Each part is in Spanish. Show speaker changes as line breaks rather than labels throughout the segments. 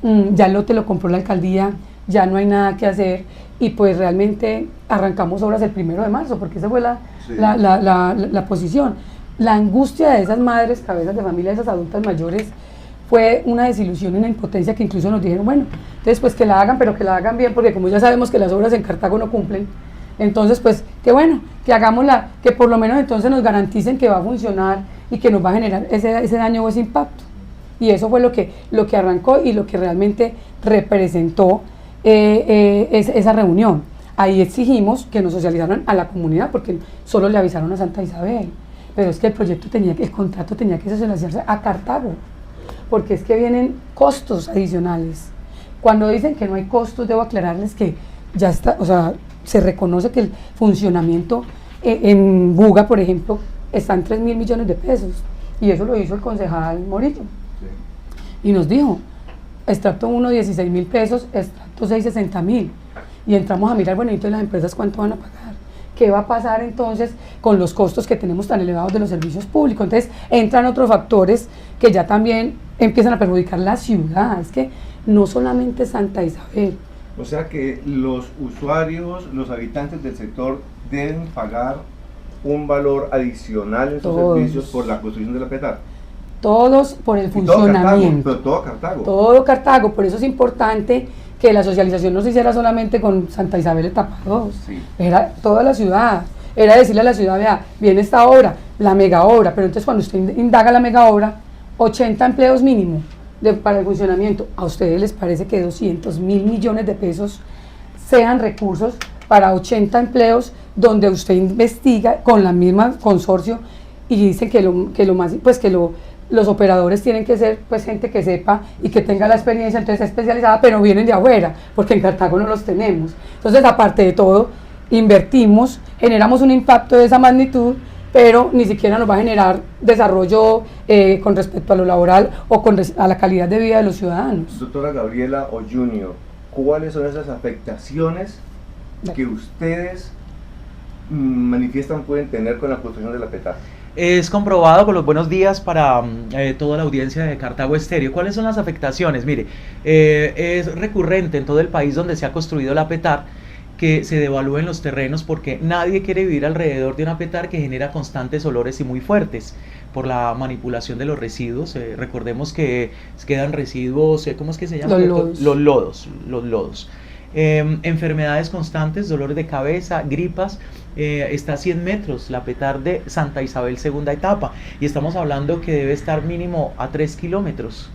ya el lote lo compró la alcaldía, ya no hay nada que hacer y pues realmente arrancamos obras el 1 de marzo porque esa fue
Sí.
la posición. La angustia de esas madres, cabezas de familia, de esas adultas mayores, fue una desilusión y una impotencia que incluso nos dijeron, bueno, entonces pues que la hagan, pero que la hagan bien, porque como ya sabemos que las obras en Cartago no cumplen, entonces pues que bueno, que hagámosla, que por lo menos entonces nos garanticen que va a funcionar y que nos va a generar ese daño o ese impacto. Y eso fue lo que arrancó y lo que realmente representó esa reunión. Ahí exigimos que nos socializaran a la comunidad porque solo le avisaron a Santa Isabel, pero es que el contrato tenía que socializarse a Cartago, porque es que vienen costos adicionales. Cuando dicen que no hay costos, debo aclararles que ya está, o sea, se reconoce que el funcionamiento en Buga, por ejemplo, está en 3.000 millones de pesos, y eso lo hizo el concejal Morillo. Sí. Y nos dijo, extracto 1, 16.000 pesos, extracto 6, 60.000. Y entramos a mirar, bueno, entonces las empresas cuánto van a pagar. ¿Qué va a pasar entonces con los costos que tenemos tan elevados de los servicios públicos? Entonces entran otros factores que ya también empiezan a perjudicar la ciudad. Es que no solamente Santa Isabel.
O sea que los usuarios, los habitantes del sector deben pagar un valor adicional en sus servicios por la construcción de la petar.
Todos por el funcionamiento.
Pero todo Cartago.
Todo Cartago, por eso es importante que la socialización no se hiciera solamente con Santa Isabel etapa 2, sí. Era toda la ciudad, era decirle a la ciudad, vea, viene esta obra, la mega obra, pero entonces cuando usted indaga la mega obra, 80 empleos mínimo para el funcionamiento, ¿a ustedes les parece que 200.000 millones de pesos sean recursos para 80 empleos donde usted investiga con la misma consorcio y dicen que lo más, pues que los operadores tienen que ser pues gente que sepa y que tenga la experiencia, entonces especializada, pero vienen de afuera, porque en Cartago no los tenemos. Entonces, aparte de todo, invertimos, generamos un impacto de esa magnitud, pero ni siquiera nos va a generar desarrollo con respecto a lo laboral o a la calidad de vida de los ciudadanos.
Doctora Gabriela O Junior, ¿cuáles son esas afectaciones que ustedes manifiestan pueden tener con la construcción de la petar?
Es comprobado con los buenos días para toda la audiencia de Cartago Estéreo. ¿Cuáles son las afectaciones? Mire, es recurrente en todo el país donde se ha construido la petar que se devalúen los terrenos porque nadie quiere vivir alrededor de una petar que genera constantes olores y muy fuertes por la manipulación de los residuos. Recordemos que quedan residuos, ¿cómo es que se llama? Los lodos. Enfermedades constantes, dolores de cabeza, gripas. Está a 100 metros la petar de Santa Isabel segunda etapa y estamos hablando que debe estar mínimo a 3 kilómetros.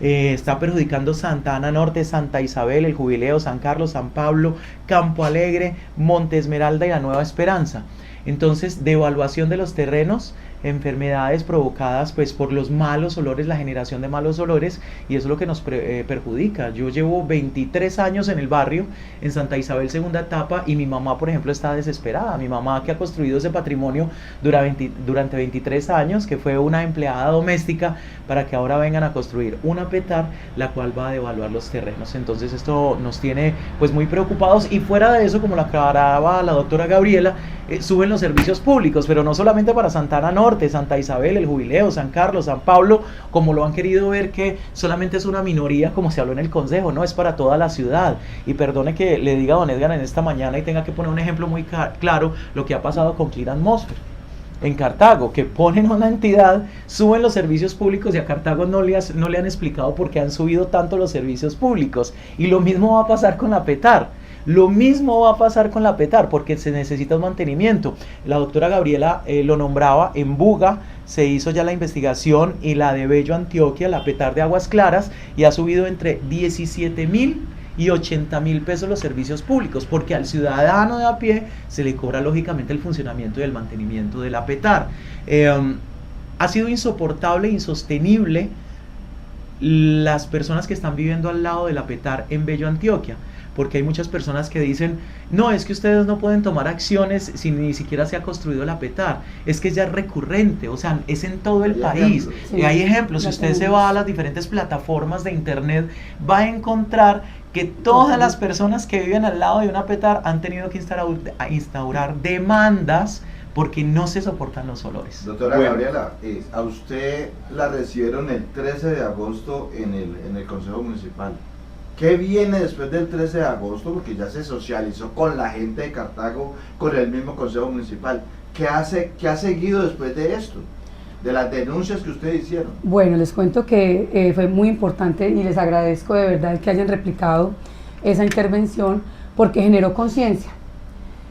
Está perjudicando Santa Ana Norte, Santa Isabel, El Jubileo, San Carlos, San Pablo, Campo Alegre, Monte Esmeralda y la Nueva Esperanza. Entonces, devaluación de los terrenos, enfermedades provocadas pues por los malos olores, la generación de malos olores, y eso es lo que nos perjudica. Yo llevo 23 años en el barrio, en Santa Isabel segunda etapa, y mi mamá, por ejemplo, está desesperada. Mi mamá, que ha construido ese patrimonio durante 23 años, que fue una empleada doméstica, para que ahora vengan a construir una petar, la cual va a devaluar los terrenos. Entonces esto nos tiene pues muy preocupados, y fuera de eso, como lo aclaraba la doctora Gabriela, suben los servicios públicos, pero no solamente para Santa Ana Norte, Santa Isabel, El Jubileo, San Carlos, San Pablo, como lo han querido ver, que solamente es una minoría, como se habló en el consejo, no, es para toda la ciudad. Y perdone que le diga a don Edgar en esta mañana y tenga que poner un ejemplo muy claro, lo que ha pasado con Clean Atmosphere en Cartago, que ponen una entidad, suben los servicios públicos, y a Cartago no le han explicado por qué han subido tanto los servicios públicos. Y lo mismo va a pasar con la petar. Lo mismo va a pasar con la petar, porque se necesita un mantenimiento. La doctora Gabriela lo nombraba, en Buga se hizo ya la investigación, y la de Bello Antioquia, la petar de Aguas Claras, y ha subido entre 17.000 y 80.000 pesos los servicios públicos, porque al ciudadano de a pie se le cobra lógicamente el funcionamiento y el mantenimiento de la petar. Ha sido insoportable, insostenible las personas que están viviendo al lado de la petar en Bello Antioquia, porque hay muchas personas que dicen, no, es que ustedes no pueden tomar acciones si ni siquiera se ha construido la petar, es que ya es recurrente, o sea, es en todo el país. Hay ejemplos, si usted se va a las diferentes plataformas de internet, va a encontrar que todas las personas que viven al lado de una petar han tenido que instaurar demandas porque no se soportan los olores.
Doctora
Bueno.
Gabriela, a usted la recibieron el 13 de agosto en el Consejo Municipal. ¿Qué viene después del 13 de agosto? Porque ya se socializó con la gente de Cartago, con el mismo Consejo Municipal. ¿Qué ha seguido después de esto? De las denuncias que ustedes hicieron.
Bueno, les cuento que fue muy importante y les agradezco de verdad que hayan replicado esa intervención porque generó conciencia,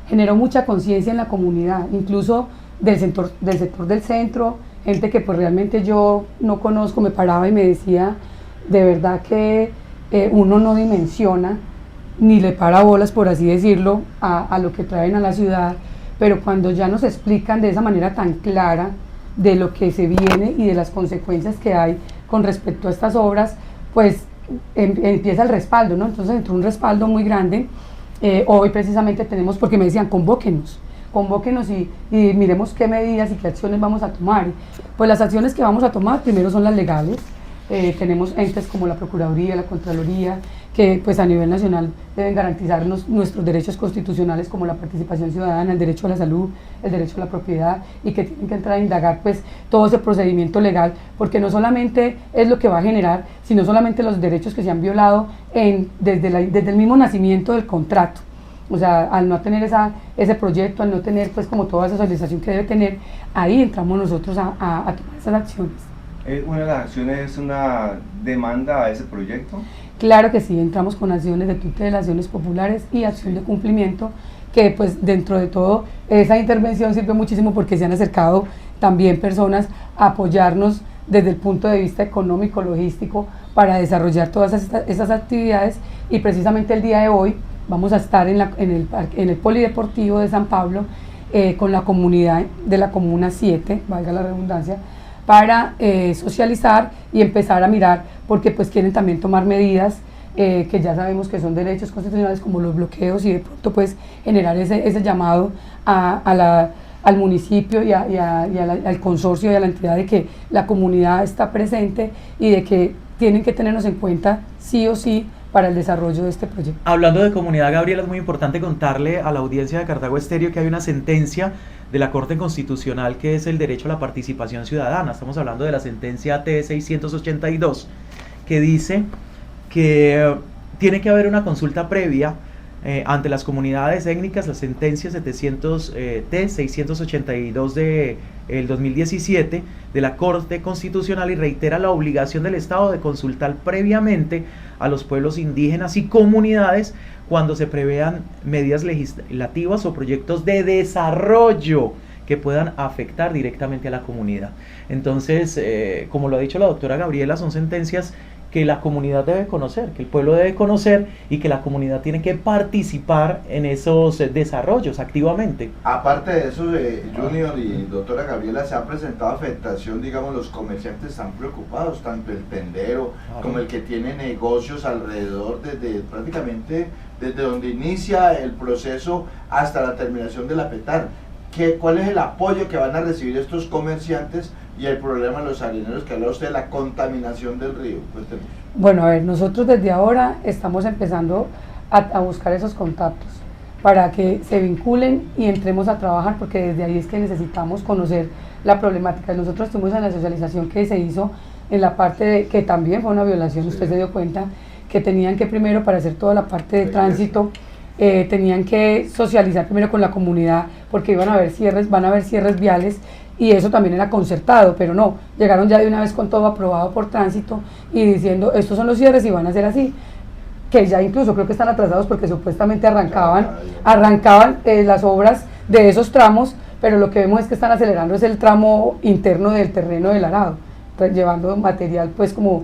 generó mucha conciencia en la comunidad, incluso del sector del centro, gente que pues realmente yo no conozco, me paraba y me decía de verdad que uno no dimensiona ni le para bolas, por así decirlo, a lo que traen a la ciudad, pero cuando ya nos explican de esa manera tan clara de lo que se viene y de las consecuencias que hay con respecto a estas obras, pues empieza el respaldo, ¿no? Entonces entró un respaldo muy grande. Hoy precisamente tenemos, porque me decían, convóquenos y miremos qué medidas y qué acciones vamos a tomar. Pues las acciones que vamos a tomar primero son las legales. Tenemos entes como la Procuraduría, la Contraloría, que pues a nivel nacional deben garantizarnos nuestros derechos constitucionales como la participación ciudadana, el derecho a la salud, el derecho a la propiedad, y que tienen que entrar a indagar pues todo ese procedimiento legal, porque no solamente es lo que va a generar, sino solamente los derechos que se han violado desde el mismo nacimiento del contrato. O sea, al no tener ese proyecto, al no tener pues como toda esa socialización que debe tener, ahí entramos nosotros a tomar esas acciones.
¿Una de las acciones es una demanda a ese proyecto?
Claro que sí, entramos con acciones de tutela, acciones populares y acción de cumplimiento, que pues dentro de todo esa intervención sirve muchísimo porque se han acercado también personas a apoyarnos desde el punto de vista económico, logístico, para desarrollar todas esas actividades, y precisamente el día de hoy vamos a estar en el Polideportivo de San Pablo con la comunidad de la Comuna 7, valga la redundancia, para socializar y empezar a mirar, porque pues quieren también tomar medidas que ya sabemos que son derechos constitucionales como los bloqueos, y de pronto pues generar ese llamado al municipio y al consorcio y a la entidad de que la comunidad está presente y de que tienen que tenernos en cuenta sí o sí para el desarrollo de este proyecto.
Hablando de comunidad, Gabriela, es muy importante contarle a la audiencia de Cartago Estéreo que hay una sentencia de la Corte Constitucional que es el derecho a la participación ciudadana. Estamos hablando de la sentencia T682, que dice que tiene que haber una consulta previa ante las comunidades étnicas. La sentencia T682 del 2017 de la Corte Constitucional, y reitera la obligación del Estado de consultar previamente a los pueblos indígenas y comunidades cuando se prevean medidas legislativas o proyectos de desarrollo que puedan afectar directamente a la comunidad. Entonces, como lo ha dicho la doctora Gabriela, son sentencias que la comunidad debe conocer, que el pueblo debe conocer, y que la comunidad tiene que participar en esos desarrollos activamente.
Aparte de eso, Junior y doctora Gabriela, se ha presentado afectación, digamos, los comerciantes están preocupados, tanto el tendero como el que tiene negocios alrededor, prácticamente desde donde inicia el proceso hasta la terminación de la petar. ¿Cuál es el apoyo que van a recibir estos comerciantes y el problema de los harineros que habla usted de la contaminación del río? Cuéntenos.
Bueno, a ver, nosotros desde ahora estamos empezando a buscar esos contactos para que se vinculen y entremos a trabajar, porque desde ahí es que necesitamos conocer la problemática. Nosotros estuvimos en la socialización que se hizo en la parte de, que también fue una violación, sí. Usted se dio cuenta que tenían que primero, para hacer toda la parte de tránsito, tenían que socializar primero con la comunidad, porque van a haber cierres viales, y eso también era concertado, pero no, llegaron ya de una vez con todo aprobado por tránsito y diciendo estos son los cierres y van a ser así, que ya incluso creo que están atrasados porque supuestamente arrancaban las obras de esos tramos, pero lo que vemos es que están acelerando es el tramo interno del terreno del arado, llevando material pues como,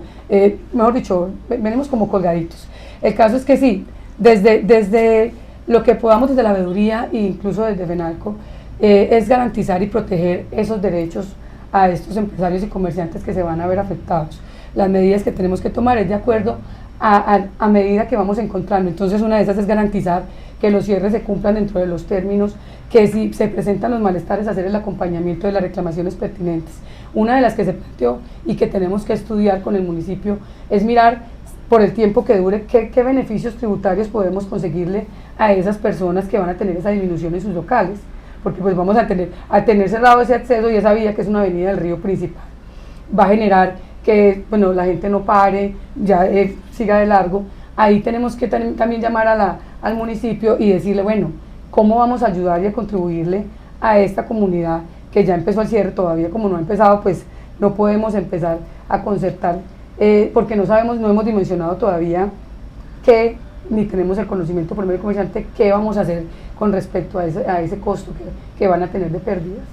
mejor dicho, venimos como colgaditos. El caso es que sí, desde lo que podamos desde la veeduría e incluso desde FENALCO, es garantizar y proteger esos derechos a estos empresarios y comerciantes que se van a ver afectados. Las medidas que tenemos que tomar es de acuerdo a medida que vamos encontrando. Entonces una de esas es garantizar que los cierres se cumplan dentro de los términos, que si se presentan los malestares, hacer el acompañamiento de las reclamaciones pertinentes. Una de las que se planteó y que tenemos que estudiar con el municipio es mirar por el tiempo que dure, qué beneficios tributarios podemos conseguirle a esas personas que van a tener esa disminución en sus locales, porque pues vamos a tener cerrado ese acceso y esa vía que es una avenida del río principal. Va a generar que bueno, la gente no pare, ya siga de largo. Ahí tenemos que también llamar al municipio y decirle, bueno, ¿cómo vamos a ayudar y a contribuirle a esta comunidad que ya empezó el cierre? Todavía como no ha empezado, pues no podemos empezar a concertar, porque no sabemos, no hemos dimensionado todavía ni tenemos el conocimiento por medio del comerciante, qué vamos a hacer con respecto a ese costo que van a tener de pérdidas.